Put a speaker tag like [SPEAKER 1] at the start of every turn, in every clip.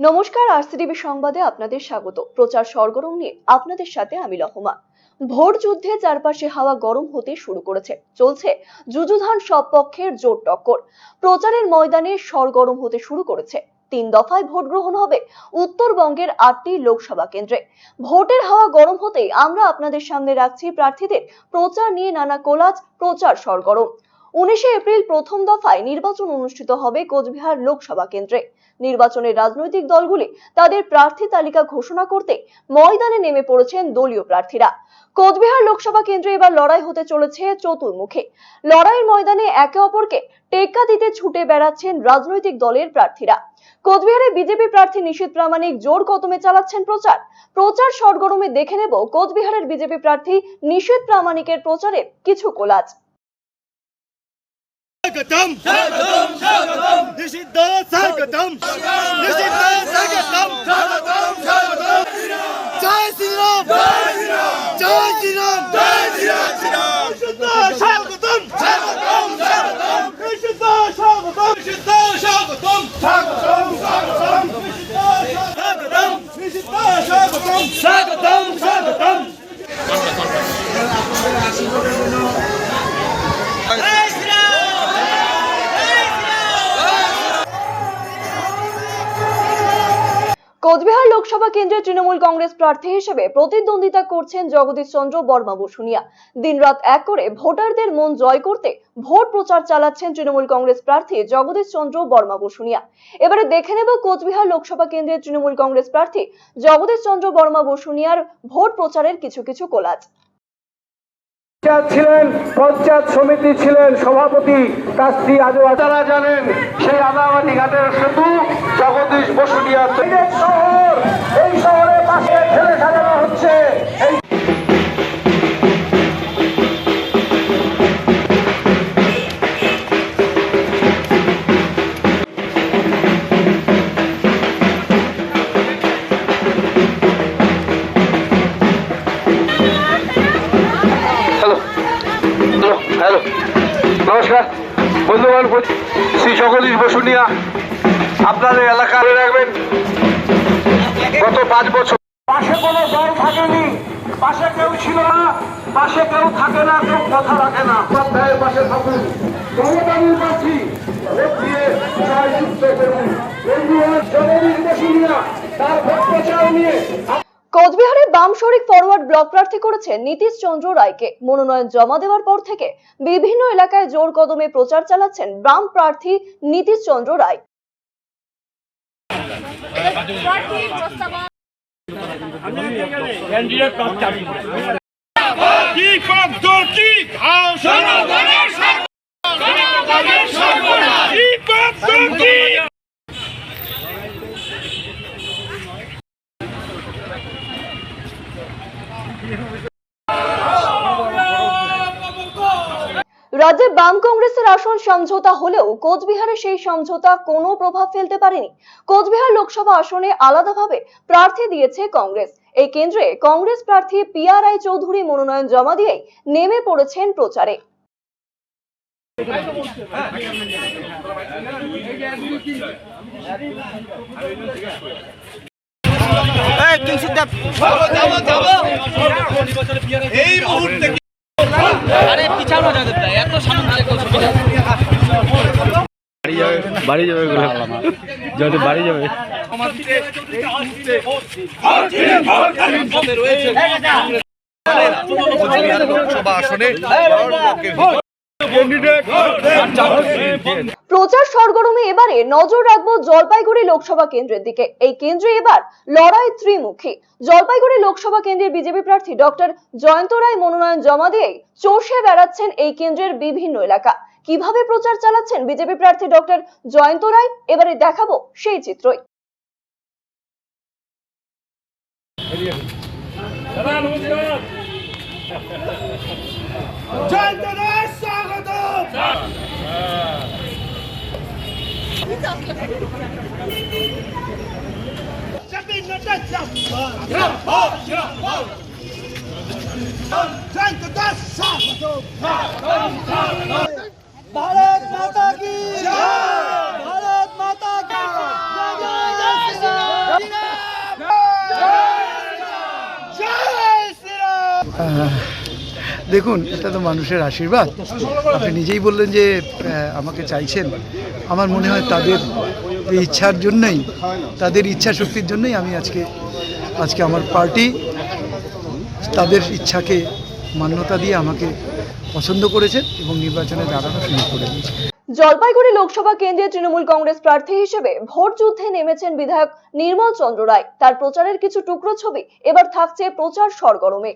[SPEAKER 1] নমস্কার, আরসিটিভি সংবাদে আপনাদের স্বাগত। প্রচার সরগরম নিয়ে আপনাদের সাথে আমি লহমা। ভোট যুদ্ধে চারপাশে হাওয়া গরম হতে শুরু করেছে। চলছে যুযুধান সব পক্ষের জোর টক্কর। প্রচারের ময়দানে সরগরম হতে শুরু করেছে। 3 দফায় ভোট গ্রহণ হবে উত্তরবঙ্গের 8টি লোকসভা কেন্দ্রে। ভোটের হাওয়া গরম হতেই আমরা আপনাদের সামনে রাখছি প্রার্থীদের প্রচার নিয়ে নানা কোলাজ। প্রচার সরগরম। 19 এপ্রিল প্রথম দফায় নির্বাচন অনুষ্ঠিত হবে কোচবিহার লোকসভা কেন্দ্রে। নির্বাচনের রাজনৈতিক দলগুলি তাদের প্রার্থী তালিকা ঘোষণা করতে ময়দানে নেমে পড়েছেন দলীয় প্রার্থীরা। কোচবিহার লোকসভা কেন্দ্রে এবার লড়াই হতে চলেছে চতুর্মুখী। লড়াইয়ের ময়দানে একে অপরকে টেক্কা দিতে ছুটে বেড়াচ্ছেন রাজনৈতিক দলের প্রার্থীরা। কোচবিহারে বিজেপি প্রার্থী নিশীথ প্রামাণিক জোর কদমে চালাচ্ছেন প্রচার সরগরমে দেখে নেব কোচবিহারের বিজেপি প্রার্থী নিশীথ প্রামাণিকের প্রচারের কিছু কোলাজ।
[SPEAKER 2] स्वागतम स्वागतम स्वागतम निषिद्ध स्वागतम निषिद्ध स्वागतम स्वागतम स्वागतम जय श्री राम जय श्री राम जय श्री राम जय श्री राम निषिद्ध स्वागतम स्वागतम स्वागतम निषिद्ध स्वागतम निषिद्ध स्वागतम स्वागतम स्वागतम स्वागतम निषिद्ध स्वागतम स्वागतम स्वागतम
[SPEAKER 1] কোচবিহার লোকসভা কেন্দ্রে তৃণমূল কংগ্রেস প্রার্থী হিসেবে প্রতিদ্বন্দ্বিতা করছেন জগদীশ চন্দ্র বর্মা বসুনিয়া। দিনরাত এক করে ভোটারদের মন জয় করতে ভোট প্রচার চালাচ্ছেন তৃণমূল কংগ্রেস প্রার্থী জগদীশ চন্দ্র বর্মা বসুনিয়া। এবারে দেখে নেব কোচবিহার লোকসভা কেন্দ্রের তৃণমূল কংগ্রেস প্রার্থী জগদীশ চন্দ্র বর্মা বসুনিয়ার ভোট প্রচারের কিছু কোলাজ।
[SPEAKER 3] ছিলেন পঞ্চায়েত সমিতি ছিলেন সভাপতি কাস্তি আজও তারা জানেন সেই আদাবাড়ি ঘাটের সেতু জগদীশ বসুনিয়া শহর। এই শহরে পাশে ঠেলে সাজানো হচ্ছে এই হ্যালো নমস্কার বন্ধুগণ, শ্রী জগদীশ বসুনিয়া আপনাদের এলাকায় রাখবেন। গত 5 বছর পাশে কোনো দল থাকেনি, পাশে কেউ ছিল না, পাশে কেউ থাকে না, কেউ কথা রাখে না। অধ্যায়ের পাশে থাকুন, জনগণের প্রার্থী ভোট দিয়ে জয়যুক্ত করুন। বন্ধুগণ, জগদীশ বসুনিয়া তার ভোট প্রচার নিয়ে
[SPEAKER 1] কোচবিহারে বাম শরিক ফরওয়ার্ড ব্লক প্রার্থী করেছে নীতিশ চন্দ্র রায়কে। মনোনয়ন জমা দেওয়ার পর থেকে বিভিন্ন এলাকায় জোর কদমে প্রচার চালাচ্ছেন বাম প্রার্থী নীতিশ চন্দ্র রায়। রাজ্যে বাম কংগ্রেসের আসন সমঝোতা হলেও কোচবিহারে সেই সমঝোতা কোনো প্রভাব ফেলতে পারেনি। কোচবিহার লোকসভা আসনে আলাদাভাবে প্রার্থী দিয়েছে কংগ্রেস। এই কেন্দ্রে কংগ্রেস প্রার্থী পিআরআই চৌধুরী মনোনয়ন জমা দিয়েই নেমে পড়েছেন প্রচারে।
[SPEAKER 2] এই মুহূর্তে
[SPEAKER 4] আরে পিছানো যাবে না, এত সামনে
[SPEAKER 3] বাড়ি যাবে যদি বাড়ি যাবে
[SPEAKER 2] লোকসভা আসনে
[SPEAKER 1] প্রচার সরগরমে এবারে নজর রাখবো জলপাইগুড়ি লোকসভা কেন্দ্রের দিকে। এই কেন্দ্রে এবার লড়াই ত্রিমুখী। জলপাইগুড়ি লোকসভা কেন্দ্রের বিজেপি প্রার্থী ডক্টর জয়ন্ত রায় মনোনয়ন জমা দিয়ে চষে বেড়াচ্ছেন এই কেন্দ্রের বিভিন্ন এলাকা। কিভাবে প্রচার চালাচ্ছেন বিজেপি প্রার্থী ডক্টর জয়ন্ত রায়, এবারে দেখাবো সেই চিত্রই।
[SPEAKER 2] भारत माता की जय, भारत माता की जय, जय श्री राम।
[SPEAKER 5] দেখুন, এটা তো মানুষের আশীর্বাদ। আপনি নিজেই বললেন যে আমাকে চাইছেন। আমার মনে হয় তাদের এই ইচ্ছার জন্যই, তাদের ইচ্ছা শক্তির জন্যই আমি আজকে আমার পার্টি তাদের ইচ্ছাকে মান্যতা দিয়ে আমাকে পছন্দ করেছেন এবং নির্বাচনে দাঁড়ানোর সুযোগ করে দিয়েছে।
[SPEAKER 1] জলপাইগুড়ি লোকসভা কেন্দ্রে তৃণমূল কংগ্রেস প্রার্থী হিসেবে ভোট যুদ্ধে নেমেছেন বিধায়ক নির্মল চন্দ্র রায়। তার প্রচারের কিছু টুকরো ছবি এবার থাকছে প্রচার সরগরমে।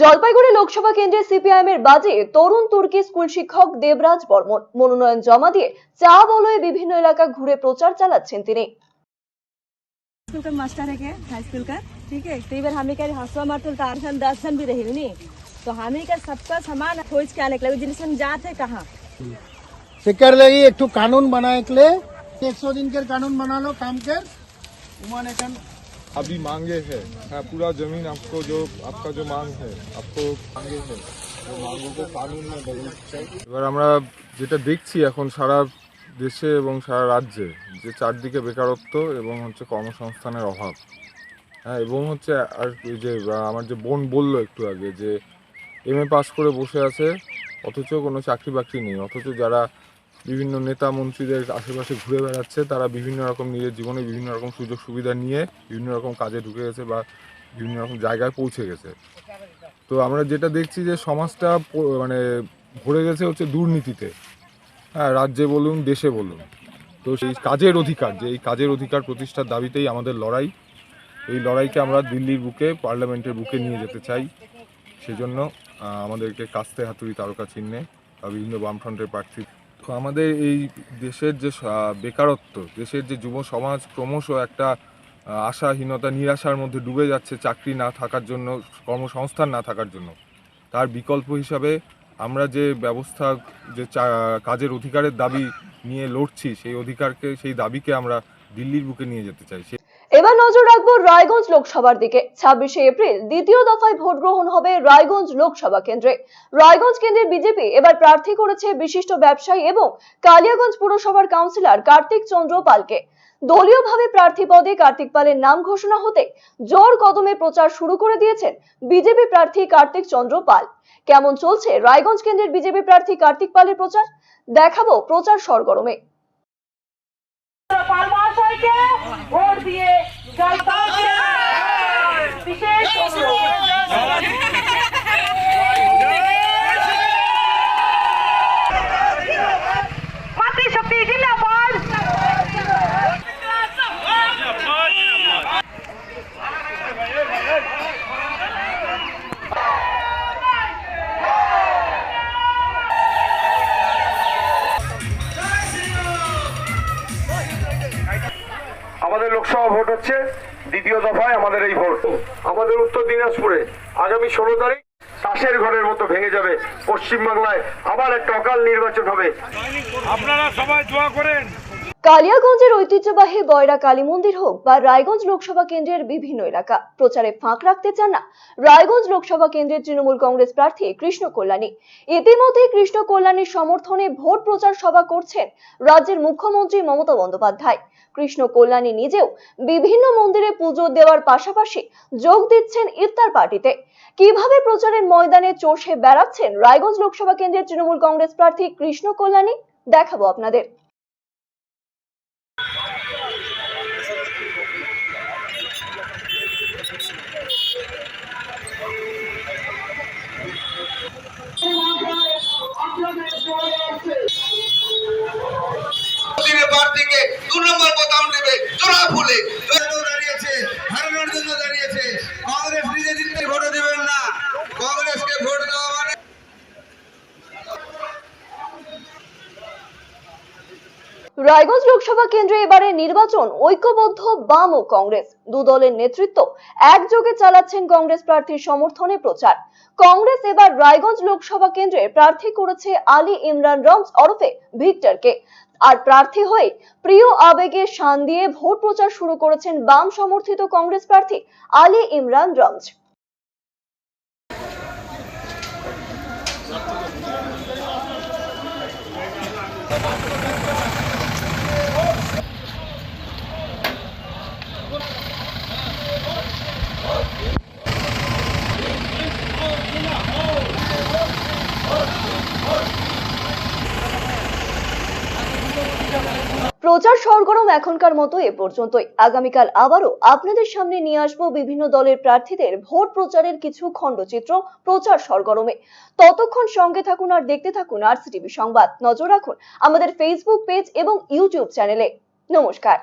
[SPEAKER 1] জলপাইগুড়ি লোকসভা কেন্দ্রে সিপিআইএম এর বাজে তরুণ তুর্কি স্কুল শিক্ষক দেবরাজ বর্মন মনোনয়ন জমা দিয়ে চা বলয়ে বিভিন্ন এলাকা ঘুরে প্রচার চালাচ্ছেন তিনি।
[SPEAKER 6] स्कूल का मास्टर है क्या हाई स्कूल का? ठीक है, कई बार हमें क्या हंसवा मारते तो 8 जन 10 जन भी रही नहीं, तो हमें क्या सबका सामान खोज के आने के लिए जिनसे हम जाते कहाँ
[SPEAKER 7] शिकार लगी एक कानून बनाए के लिए 100 दिन के कानून बना लो काम कर उमाने का
[SPEAKER 8] अभी मांगे है पूरा जमीन आपको जो आपका जो मांग है आपको मांगे है वो मांगों को कानून में बदलना चाहिए। এবার আমরা যেটা দেখছি এখন সারা দেশে এবং সারা রাজ্যে যে চারদিকে বেকারত্ব এবং হচ্ছে কর্মসংস্থানের অভাব, হ্যাঁ, এবং হচ্ছে আর এই যে আমার যে বোন বললো একটু আগে যে এমএ পাস করে বসে আছে অথচ কোনো চাকরি বাকরি নেই, অথচ যারা বিভিন্ন নেতা মন্ত্রীদের আশেপাশে ঘুরে বেড়াচ্ছে তারা বিভিন্ন রকম নিজের জীবনে বিভিন্ন রকম সুযোগ সুবিধা নিয়ে বিভিন্ন রকম কাজে ঢুকে গেছে বা বিভিন্ন রকম জায়গায় পৌঁছে গেছে। তো আমরা যেটা দেখছি যে সমাজটা মানে ভরে গেছে হচ্ছে দুর্নীতিতে, হ্যাঁ, রাজ্যে বলুন দেশে বলুন। তো সেই কাজের অধিকার, যে এই কাজের অধিকার প্রতিষ্ঠার দাবিতেই আমাদের লড়াই। এই লড়াইকে আমরা দিল্লির বুকে, পার্লামেন্টের বুকে নিয়ে যেতে চাই। সেজন্য আমাদেরকে কাস্তে হাতুড়ি তারকা চিহ্নে বা বিভিন্ন বামফ্রন্টের প্রার্থী। তো আমাদের এই দেশের যে বেকারত্ব, দেশের যে যুব সমাজ ক্রমশ একটা আশাহীনতা নিরাশার মধ্যে ডুবে যাচ্ছে চাকরি না থাকার জন্য, কর্মসংস্থান না থাকার জন্য, তার বিকল্প হিসাবে আমরা যে ব্যবস্থা, যে কাজের অধিকারের দাবি নিয়ে লড়ছি, সেই অধিকারকে, সেই দাবিকে আমরা দিল্লির বুকে নিয়ে যেতে চাই।
[SPEAKER 1] এবার নজর রাখবো রায়গঞ্জ লোকসভার দিকে। 26শে এপ্রিল দ্বিতীয় দফায় ভোট গ্রহণ হবে রায়গঞ্জ লোকসভা কেন্দ্রে। রায়গঞ্জ কেন্দ্রের বিজেপি এবার প্রার্থী করেছে বিশিষ্ট ব্যবসায়ী এবং কালিয়াগঞ্জ পুরসভার কাউন্সিলর কার্তিক চন্দ্র পালকে। দলীয়ভাবে প্রার্থী পদে কার্তিক পালের নাম ঘোষণা হতে জোর কদমে প্রচার শুরু করে দিয়েছেন বিজেপি প্রার্থী কার্তিক চন্দ্র পাল। কেমন চলছে রায়গঞ্জ কেন্দ্রের বিজেপি প্রার্থী কার্তিক পালের প্রচার, দেখাবো প্রচার সরগরমে।
[SPEAKER 9] ভোট দিয়ে বিশেষ মাতৃশক্তি জিন্দাবাদ।
[SPEAKER 3] আমাদের লোকসভা ভোট হচ্ছে দ্বিতীয় দফায় আমাদের এই ভোট। আমাদের উত্তর দিনাজপুরে আগামী 16 তারিখ তাসের ঘরের মতো ভেঙে যাবে। পশ্চিমবাংলায় আবার একটা অকাল নির্বাচন হবে। আপনারা সবাই দোয়া করেন।
[SPEAKER 1] কালিয়াগঞ্জের ঐতিহ্যবাহী বয়রা কালী মন্দির হোক বা রায়গঞ্জ লোকসভা কেন্দ্রের বিভিন্ন এলাকা, প্রচারে ফাঁক রাখতে চান না রায়গঞ্জ লোকসভা কেন্দ্রের তৃণমূল কংগ্রেস প্রার্থী কৃষ্ণ কল্যাণী। ইতিমধ্যে কৃষ্ণ কল্যাণীর সমর্থনে ভোট প্রচার সভা করছেন রাজ্যের মুখ্যমন্ত্রী মমতা বন্দ্যোপাধ্যায়। কৃষ্ণ কল্যাণী নিজেও বিভিন্ন মন্দিরে পুজো দেওয়ার পাশাপাশি যোগ দিচ্ছেন ইফতার পার্টিতে। কিভাবে প্রচারের ময়দানে চষে বেড়াচ্ছেন রায়গঞ্জ লোকসভা কেন্দ্রের তৃণমূল কংগ্রেস প্রার্থী কৃষ্ণ কল্যাণী, দেখাবো আপনাদের।
[SPEAKER 2] প্রার্থীকে 2 নম্বর বোতাম দেবে জোড়া ফুলে দাঁড়িয়েছে, হারানোর জন্য দাঁড়িয়েছে। কংগ্রেস নিজে জিততে ভোট দিবেন না, কংগ্রেসকে ভোট দেওয়া মানে।
[SPEAKER 1] রায়গঞ্জ লোকসভা কেন্দ্রে এবারে নির্বাচন ঐক্যবদ্ধ বাম ও কংগ্রেস দু দলের নেতৃত্ব একযোগে চালাচ্ছেন কংগ্রেস প্রার্থীর সমর্থনে প্রচার। কংগ্রেস এবার রায়গঞ্জ লোকসভা কেন্দ্রে প্রার্থী করেছে আলী ইমরান রমজ ওরফে ভিক্টরকে। আর প্রার্থী হয়ে প্রিয় আবেগে শান দিয়ে ভোট প্রচার শুরু করেছেন বাম সমর্থিত কংগ্রেস প্রার্থী আলী ইমরান রমজ। প্রচার সরগরম এখনকার মতো এ পর্যন্তই। আগামীকাল আবারও আপনাদের সামনে নিয়ে আসবো বিভিন্ন দলের প্রার্থীদের ভোট প্রচারের কিছু খণ্ডচিত্র প্রচার সরগরমে। ততক্ষণ সঙ্গে থাকুন আর দেখতে থাকুন আরসিটিভি সংবাদ। নজর রাখুন আমাদের ফেসবুক পেজ এবং ইউটিউব চ্যানেলে। নমস্কার।